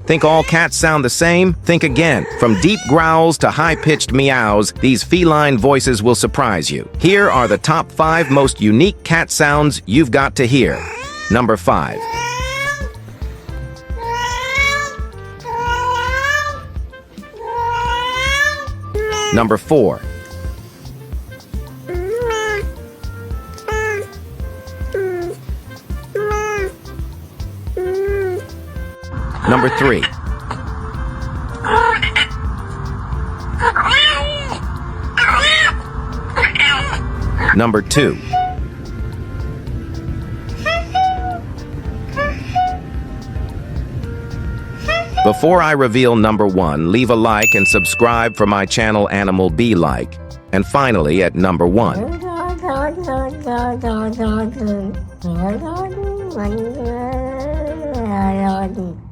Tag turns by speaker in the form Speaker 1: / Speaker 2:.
Speaker 1: Think all cats sound the same? Think again. From deep growls to high-pitched meows, these feline voices will surprise you. Here are the top 5 most unique cat sounds you've got to hear. Number 5. Number 4. Number 3. Number 2. Before I reveal number 1, leave a like and subscribe for my channel Animal Be Like. And finally, at number 1.